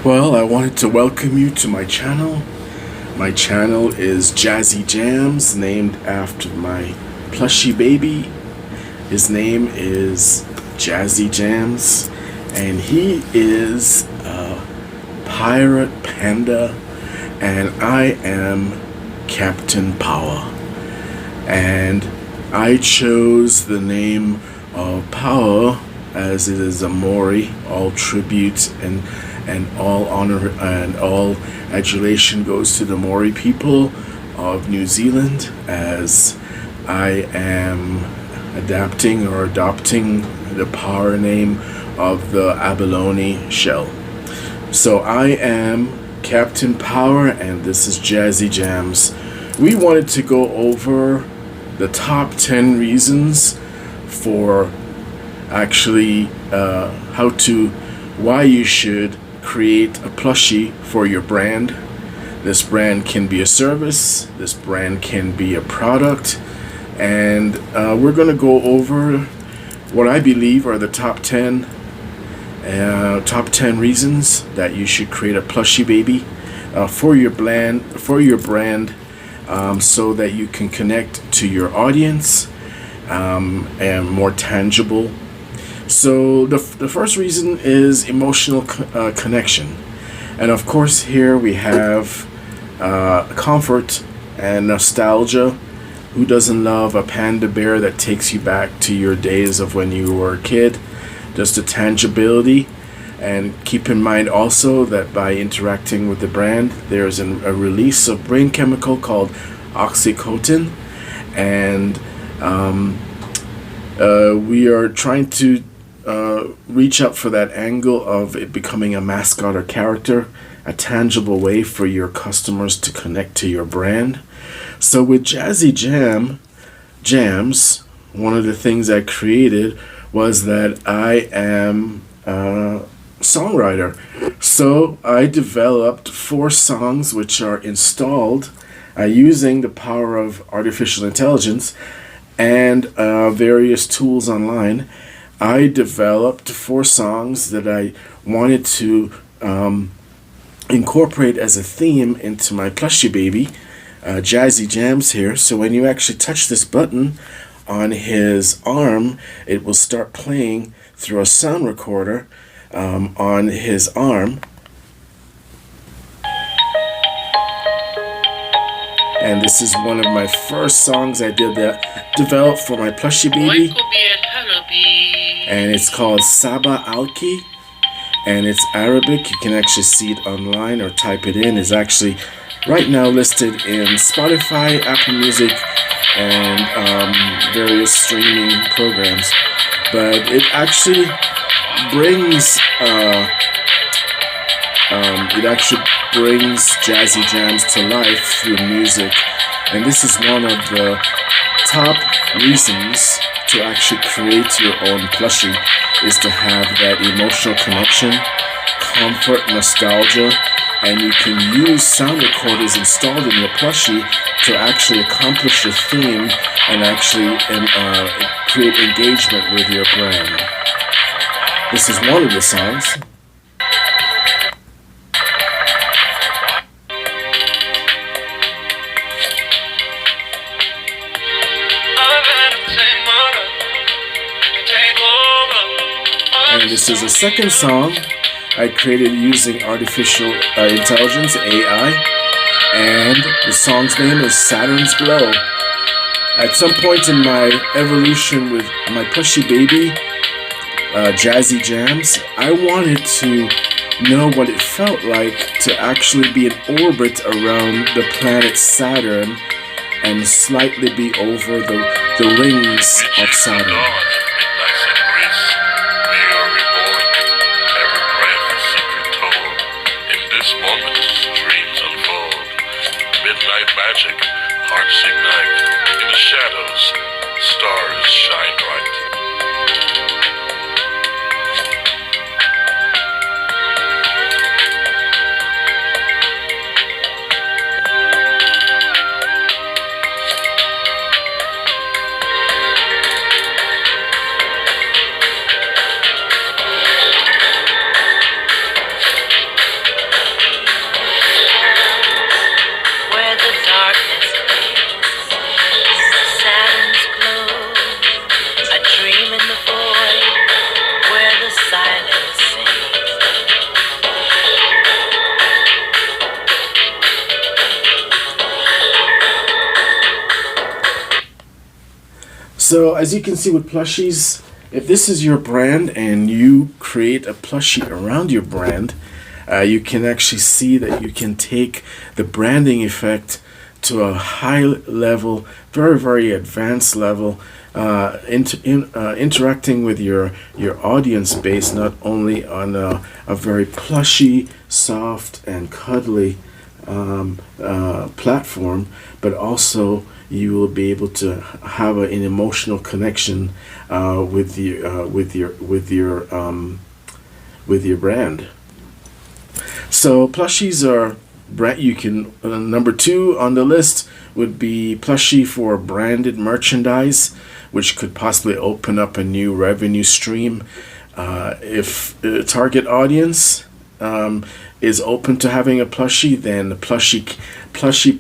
Well, I wanted to welcome you to my channel. My channel is Jazzy Jams, named after my plushie baby. His name is Jazzy Jams, and he is a pirate panda, and I am Captain Power. And I chose the name of Power as it is a Maori, all tribute and all honor and all adulation goes to the Maori people of New Zealand, as I am adapting or adopting the power name of the abalone shell. So I am Captain Power, and this is Jazzy Jams. We wanted to go over the top 10 reasons for actually why you should create a plushie for your brand. This brand can be a service, this brand can be a product, and we're going to go over what I believe are the top 10 reasons that you should create a plushie baby for your brand, so that you can connect to your audience and more tangible. So the first reason is emotional connection, and of course here we have comfort and nostalgia. Who doesn't love a panda bear that takes you back to your days of when you were a kid? Just the tangibility. And keep in mind also that by interacting with the brand, there's a release of brain chemical called oxytocin, and we are trying to reach out for that angle of it becoming a mascot or character, a tangible way for your customers to connect to your brand. So with Jazzy Jams, one of the things I created was that I am a songwriter. So I developed 4 songs which are installed using the power of artificial intelligence and various tools online. I developed 4 songs that I wanted to incorporate as a theme into my plushie baby, Jazzy Jams here. So when you actually touch this button on his arm, it will start playing through a sound recorder on his arm. And this is one of my first songs I did that developed for my plushie baby. And it's called Saba Alki. And it's Arabic. You can actually see it online or type it in. It's actually right now listed in Spotify, Apple Music, and various streaming programs. But it actually brings Jazzy Jams to life through music, and this is one of the top reasons to actually create your own plushie, is to have that emotional connection, comfort, nostalgia, and you can use sound recorders installed in your plushie to actually accomplish your theme and actually create engagement with your brand. This is one of the songs. And this is a second song I created using artificial intelligence, AI, and the song's name is Saturn's Glow. At some point in my evolution with my plushie baby, Jazzy Jams, I wanted to know what it felt like to actually be in orbit around the planet Saturn and slightly be over the rings of Saturn. Magic, hearts ignite. In the shadows, stars shine bright. So as you can see with plushies, if this is your brand and you create a plushie around your brand, you can actually see that you can take the branding effect to a high level, very, very advanced level, interacting with your audience base, not only on a very plushy, soft, and cuddly platform, but also you will be able to have an emotional connection with your brand. So plushies are brand. You can number 2 on the list would be plushie for branded merchandise, which could possibly open up a new revenue stream if the target audience is open to having a plushie. Then the plushie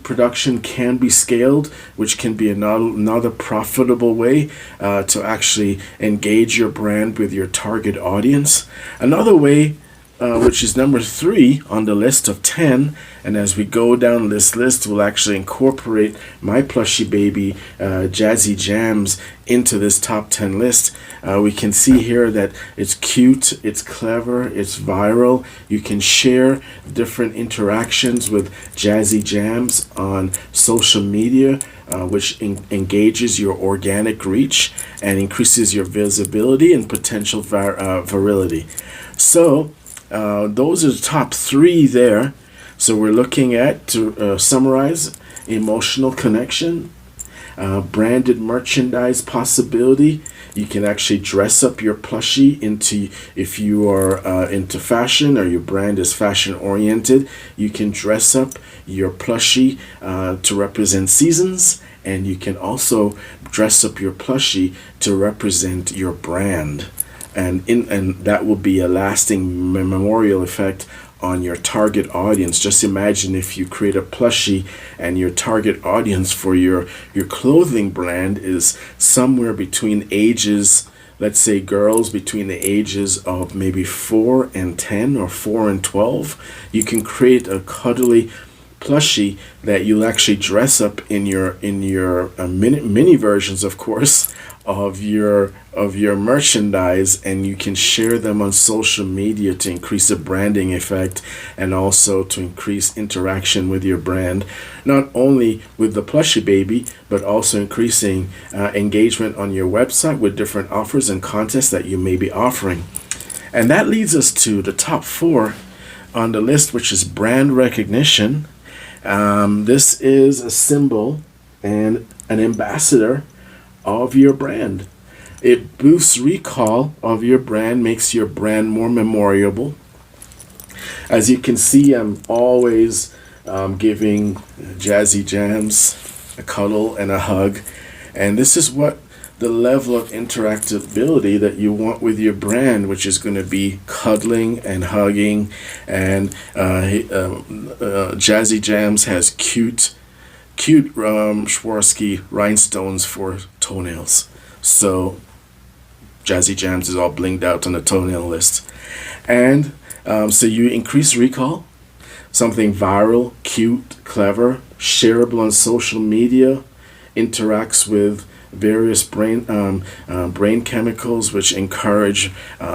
production can be scaled, which can be another profitable way to actually engage your brand with your target audience. Another way, which is number 3 on the list of 10, and as we go down this list, we'll actually incorporate my plushie baby, Jazzy Jams, into this top 10 list. We can see here that it's cute, it's clever, it's viral. You can share different interactions with Jazzy Jams on social media, which engages your organic reach and increases your visibility and potential virality. So those are the top 3 there. So we're looking at, to summarize, emotional connection, branded merchandise possibility. You can actually dress up your plushie into, if you are into fashion or your brand is fashion oriented, you can dress up your plushie to represent seasons, and you can also dress up your plushie to represent your brand. And that will be a lasting memorial effect on your target audience. Just imagine if you create a plushie and your target audience for your clothing brand is somewhere between ages, let's say girls between the ages of maybe 4 and 10 or 4 and 12. You can create a cuddly plushie that you'll actually dress up in your mini versions, of course, of your merchandise, and you can share them on social media to increase the branding effect and also to increase interaction with your brand, not only with the plushie baby, but also increasing engagement on your website with different offers and contests that you may be offering. And that leads us to the top 4 on the list, which is brand recognition. This is a symbol and an ambassador of your brand. It boosts recall of your brand, makes your brand more memorable. As you can see, I'm always giving Jazzy Jams a cuddle and a hug, and this is what the level of interactability that you want with your brand, which is going to be cuddling and hugging. And Jazzy Jams has cute Swarovski rhinestones for toenails. So Jazzy Jams is all blinged out on the toenail list. And so you increase recall, something viral, cute, clever, shareable on social media, interacts with various brain chemicals which encourage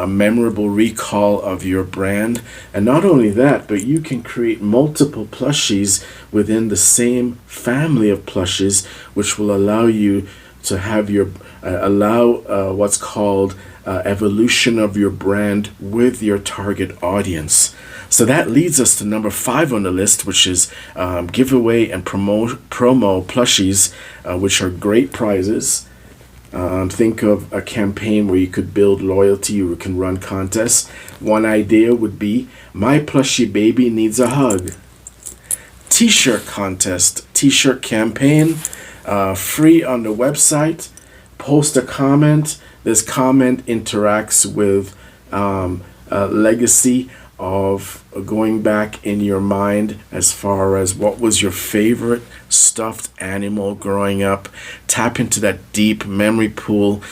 memorable recall of your brand. And not only that, but you can create multiple plushies within the same family of plushies, which will allow you to have your what's called evolution of your brand with your target audience. So that leads us to number 5 on the list, which is giveaway and promo plushies, which are great prizes. Think of a campaign where you could build loyalty, or you can run contests. One idea would be, my plushie baby needs a hug. T-shirt contest, T-shirt campaign, free on the website. Post a comment. This comment interacts with legacy of going back in your mind as far as what was your favorite stuffed animal growing up. Tap into that deep memory pool,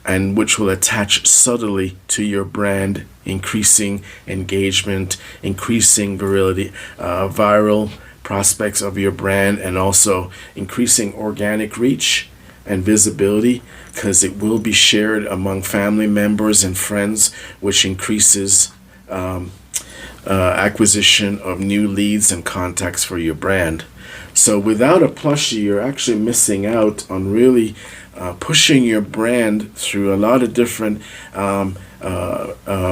and which will attach subtly to your brand, increasing engagement, increasing viral prospects of your brand, and also increasing organic reach and visibility, because it will be shared among family members and friends, which increases acquisition of new leads and contacts for your brand. So without a plushie, you're actually missing out on really pushing your brand through a lot of different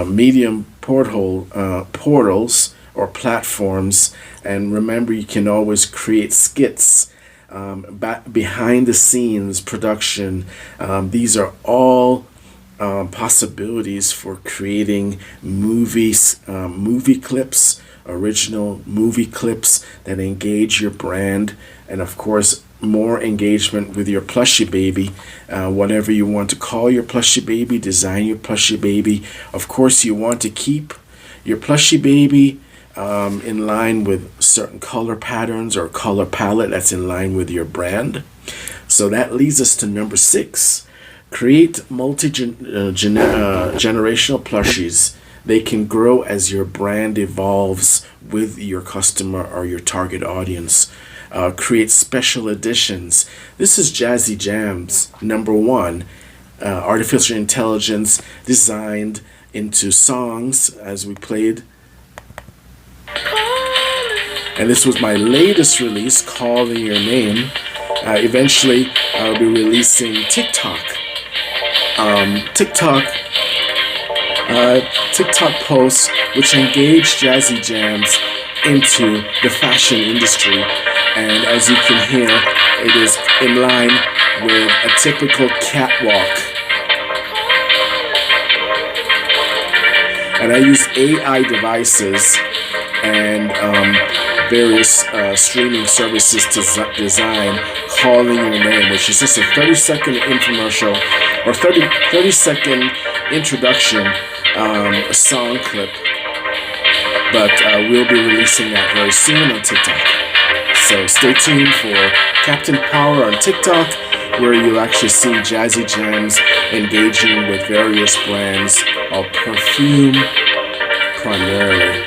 medium portals or platforms. And remember, you can always create skits, behind the scenes production. These are all possibilities for creating movies, movie clips, original movie clips that engage your brand, and of course more engagement with your plushie baby, whatever you want to call your plushie baby, design your plushie baby. Of course, you want to keep your plushie baby in line with certain color patterns or color palette that's in line with your brand. So that leads us to number 6. Create multi-generational plushies. They can grow as your brand evolves with your customer or your target audience. Create special editions. This is Jazzy Jams number 1. Artificial intelligence designed into songs, as we played. And this was my latest release, Calling Your Name. Eventually, I'll be releasing TikTok. TikTok posts which engage Jazzy Jams into the fashion industry. And as you can hear, it is in line with a typical catwalk. And I use AI devices and various streaming services to design Calling Your Name, which is just a 30-second infomercial or 30-second introduction, a song clip. But we'll be releasing that very soon on TikTok. So stay tuned for Captain Power on TikTok, where you'll actually see Jazzy Jams engaging with various brands of perfume primarily.